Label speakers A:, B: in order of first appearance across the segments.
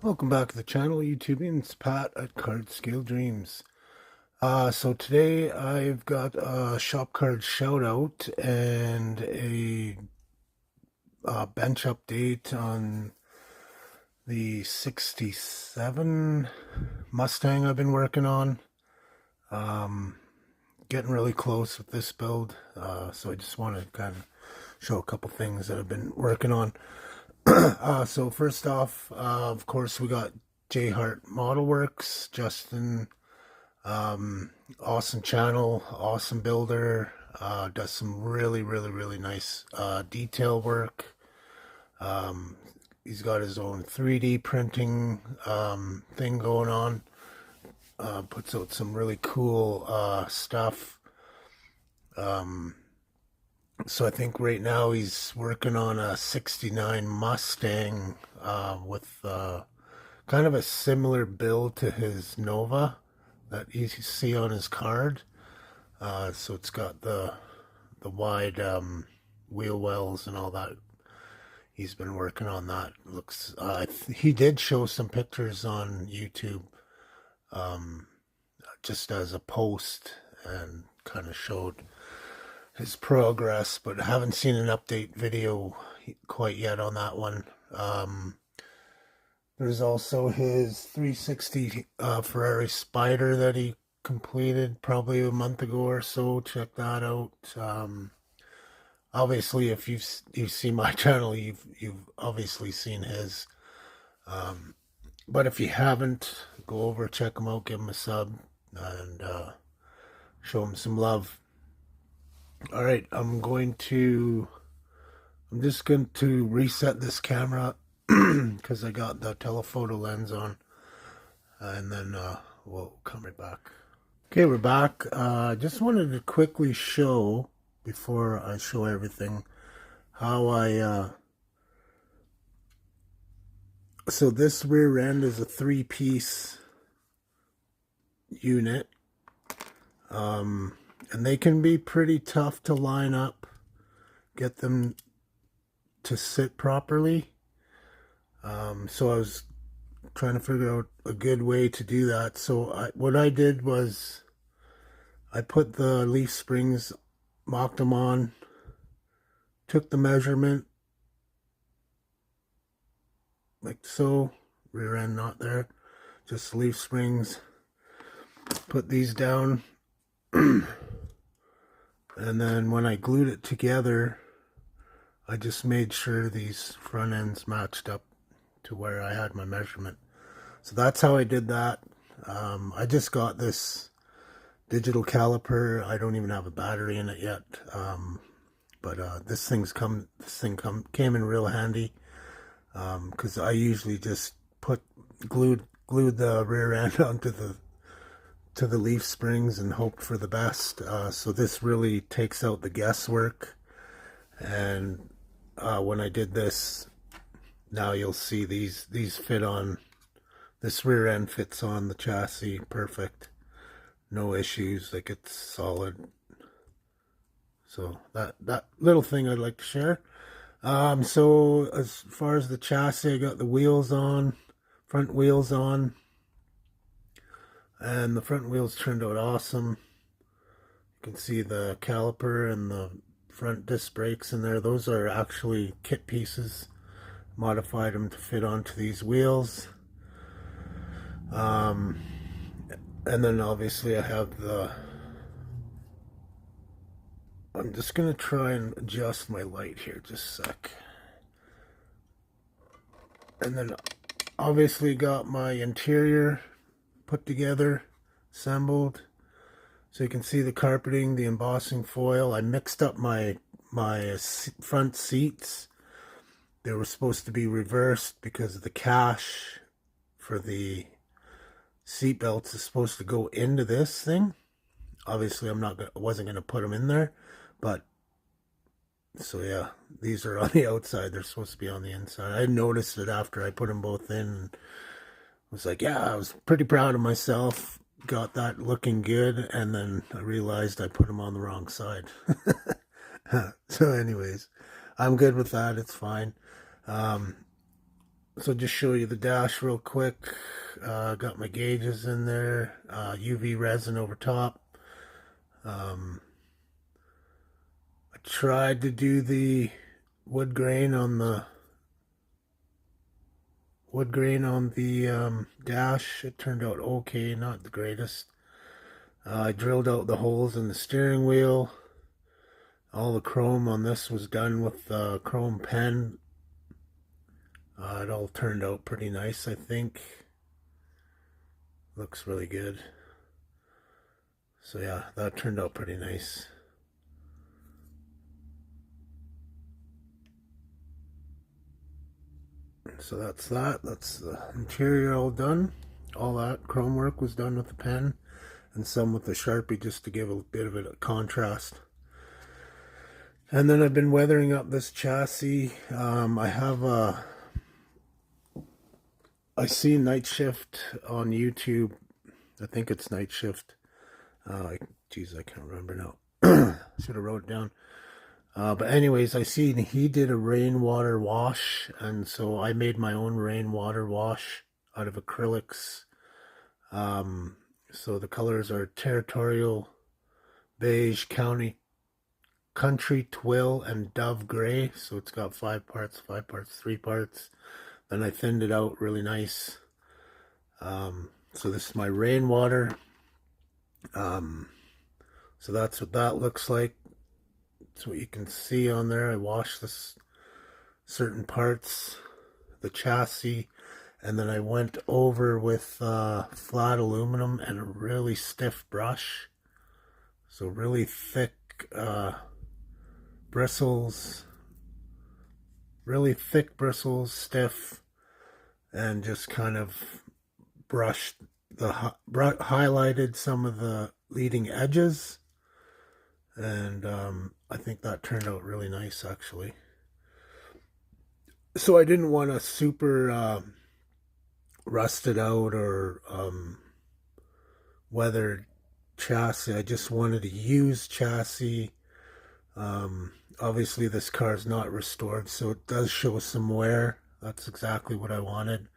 A: Welcome back to the channel, YouTubians. It's Pat at Card Scale Dreams. So today I've got a shop card shout out and a bench update on the 67 Mustang I've been working on. Getting really close with this build, so I just want to kind of show a couple things that I've been working on. So first off, of course, we got J Hart Model Works. Justin, awesome channel, awesome builder, does some really nice detail work. He's got his own 3D printing thing going on. Puts out some really cool stuff. So I think right now he's working on a 69 Mustang with kind of a similar build to his Nova that you see on his card. So it's got the wide wheel wells and all that. He's been working on that. Looks he did show some pictures on YouTube just as a post and kind of showed his progress, but I haven't seen an update video quite yet on that one. There's also his 360 Ferrari Spider that he completed probably a month ago or so. Check that out. Obviously, if you've seen my channel, you've obviously seen his. But if you haven't, go over, check him out, give him a sub, and show him some love. All right, I'm just going to reset this camera because I got the telephoto lens on, and then we'll come right back. Okay, we're back. Just wanted to quickly show, before I show everything, how so this rear end is a 3-piece unit. And they can be pretty tough to line up, get them to sit properly. So I was trying to figure out a good way to do that. So what I did was I put the leaf springs, mocked them on, took the measurement like so, rear end not there, just leaf springs, put these down. And then when I glued it together, I just made sure these front ends matched up to where I had my measurement. So that's how I did that. I just got this digital caliper. I don't even have a battery in it yet. But this thing came in real handy, because I usually just glued the rear end onto the leaf springs and hoped for the best. So this really takes out the guesswork. And when I did this, now you'll see these fit on, this rear end fits on the chassis perfect, no issues, like it's solid. So that little thing I'd like to share. So as far as the chassis, I got the wheels on, front wheels on. And the front wheels turned out awesome. You can see the caliper and the front disc brakes in there. Those are actually kit pieces. Modified them to fit onto these wheels. And then obviously I have I'm just going to try and adjust my light here just a sec. And then obviously got my interior put together, assembled, so you can see the carpeting, the embossing foil. I mixed up my front seats. They were supposed to be reversed because the cash for the seat belts is supposed to go into this thing. Obviously, wasn't gonna put them in there, but so yeah, these are on the outside. They're supposed to be on the inside. I noticed it after I put them both in. And was like, yeah, I was pretty proud of myself. Got that looking good, and then I realized I put them on the wrong side. So anyways, I'm good with that. It's fine. So just show you the dash real quick. Got my gauges in there. UV resin over top. I tried to do the wood grain on the dash. It turned out okay, not the greatest. I drilled out the holes in the steering wheel. All the chrome on this was done with chrome pen. It all turned out pretty nice, I think. Looks really good. So yeah, that turned out pretty nice. So that's that. That's the interior all done. All that chrome work was done with the pen, and some with the Sharpie just to give a bit of a contrast. And then I've been weathering up this chassis. I see Night Shift on YouTube. I think it's Night Shift. Geez, I can't remember now. Should have wrote it down. But anyways, I see he did a rainwater wash, and so I made my own rainwater wash out of acrylics. So the colors are Territorial, Beige, Country Twill, and Dove Gray. So it's got 5 parts, 3 parts. Then I thinned it out really nice. So this is my rainwater. So that's what that looks like. That's what you can see on there. I washed this certain parts, the chassis, and then I went over with flat aluminum and a really stiff brush. So really thick bristles, stiff, and just kind of highlighted some of the leading edges. And I think that turned out really nice, actually. So I didn't want a super rusted out or weathered chassis. I just wanted a used chassis. Obviously this car is not restored, so it does show some wear. That's exactly what I wanted,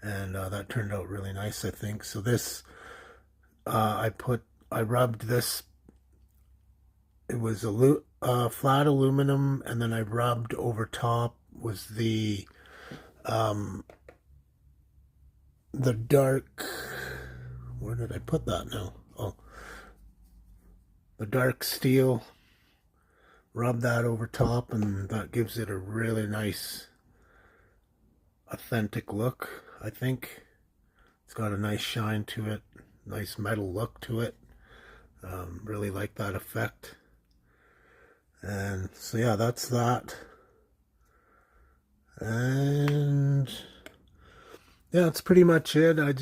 A: and that turned out really nice, I think. So this I rubbed this. It was flat aluminum, and then I rubbed over top was the dark, where did I put that now? Oh, the dark steel. Rub that over top, and that gives it a really nice, authentic look, I think. It's got a nice shine to it, nice metal look to it. Really like that effect. And so yeah, that's that. And yeah, that's pretty much it. I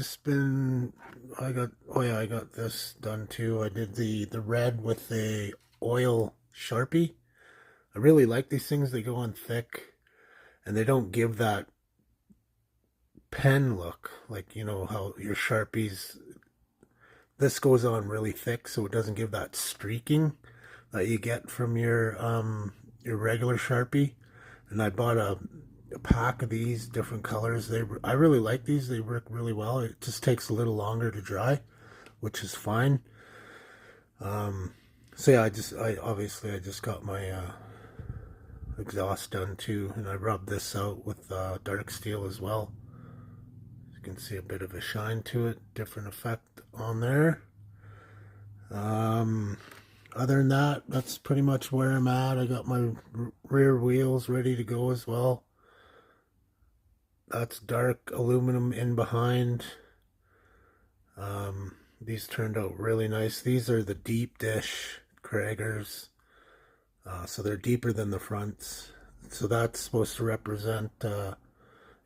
A: got this done too. I did the red with the oil Sharpie. I really like these things. They go on thick, and they don't give that pen look, like, you know how your Sharpies, this goes on really thick, so it doesn't give that streaking that you get from your regular Sharpie. And I bought a pack of these different colors. I really like these. They work really well. It just takes a little longer to dry, which is fine. So yeah, I obviously just got my exhaust done too, and I rubbed this out with dark steel as well. You can see a bit of a shine to it, different effect on there. Other than that, that's pretty much where I'm at. I got my rear wheels ready to go as well. That's dark aluminum in behind. These turned out really nice. These are the deep dish Kragers. So they're deeper than the fronts. So that's supposed to represent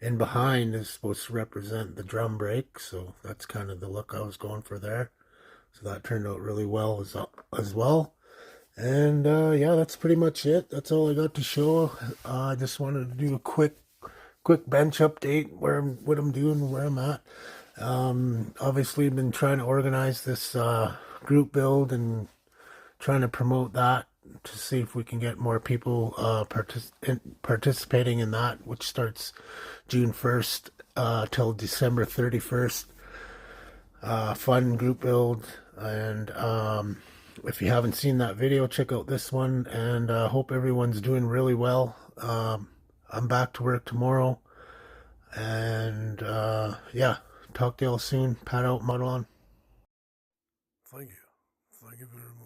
A: in behind is supposed to represent the drum brake, so that's kind of the look I was going for there. So that turned out really well as well. And yeah, that's pretty much it. That's all I got to show. I just wanted to do a quick bench update what I'm doing, where I'm at. Obviously, been trying to organize this group build and trying to promote that to see if we can get more people participating in that, which starts June 1st till December 31st. Fun group build, and if you haven't seen that video, check out this one, and hope everyone's doing really well. I'm back to work tomorrow, and yeah, talk to y'all soon. Pat out, muddle on.
B: Thank you. Thank you very much.